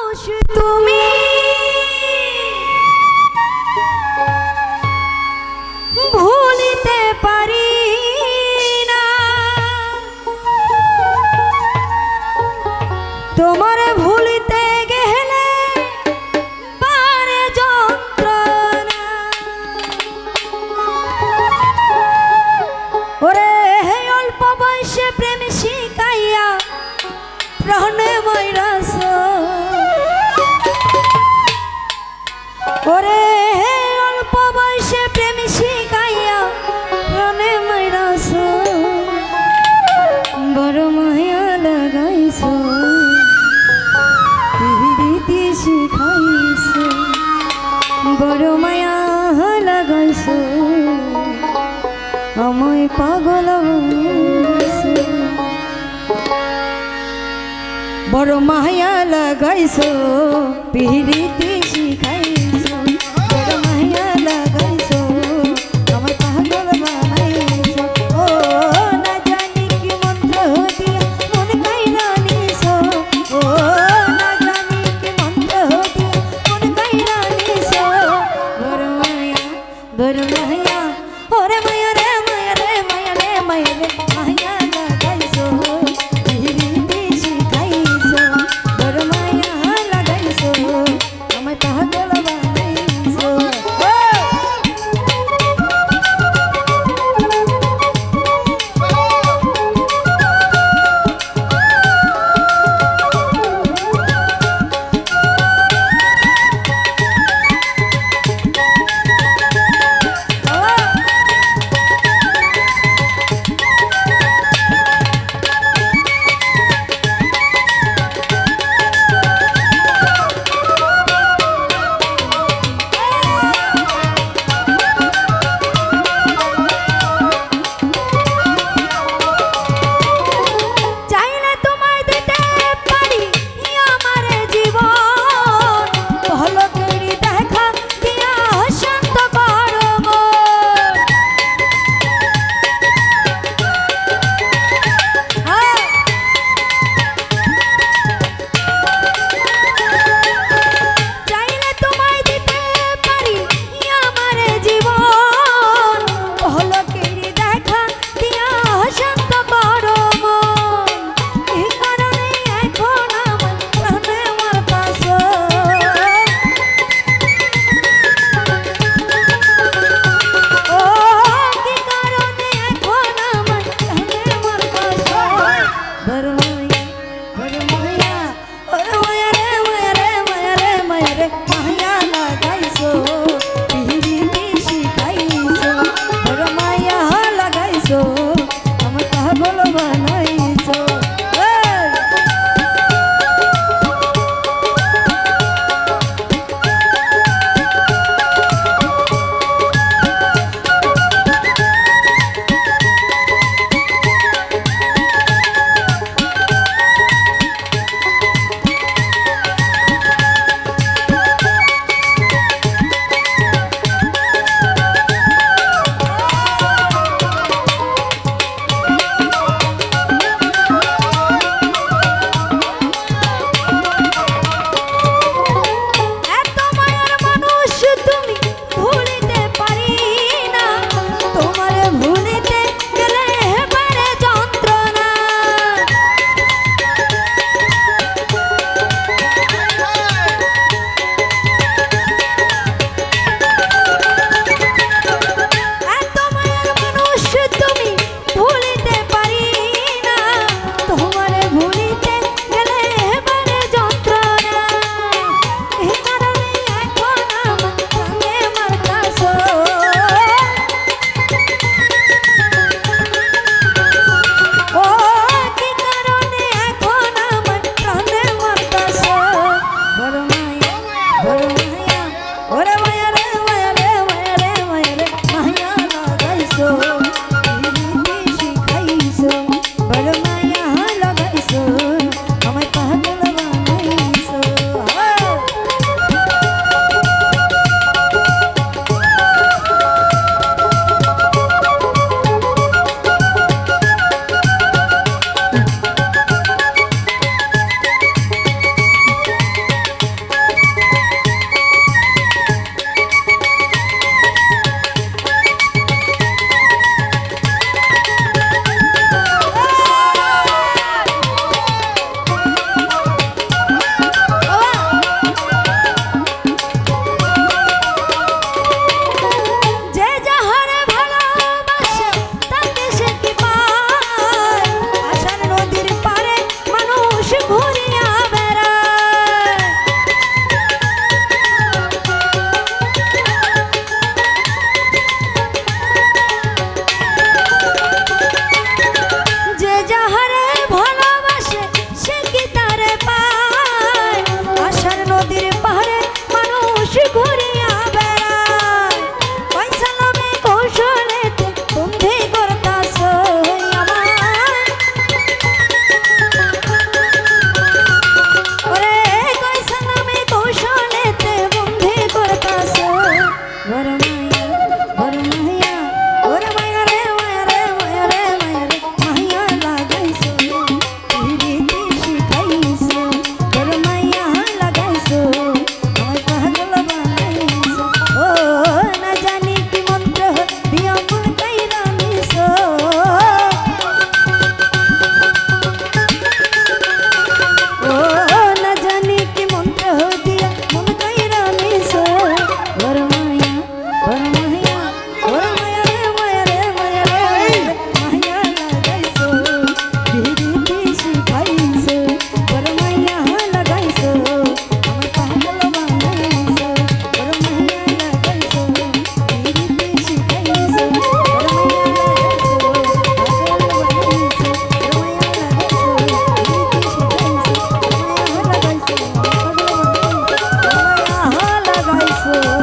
তুমি ভুলিতে পারি না তোমার ভুলিতে গেলে পারে যন্ত্রণা ওরে অল্প বয়সে প্রেম শিখাইয়া প্রাণে মাইরাস ওরে অল্প বয়সে প্রেম শিখাইয়া প্রাণে মাইরাস বড় মায়া লাগাইছ প্রীতি শিখাইছ বড় মায়া লাগাইছ আমায় পাগল বানাইছ বড় মায়া লাগাইছো প্রীতি শিখাইছো বড় মায়া লাগাইছো আমায় পাগল বানাইছো ও না জানি কি মন্ত্র দিয়া মন কাইরা নিছো ও না জানি কি মন্ত্র দিয়া মন কাইরা নিছো বড় মায়া ওরে মায়া রে মায়া রে মায়া রে মায়া রে মায়া লাগাইছো প্রীতি শিখাইছো বড় মায়া লাগাইছো আমায় আসো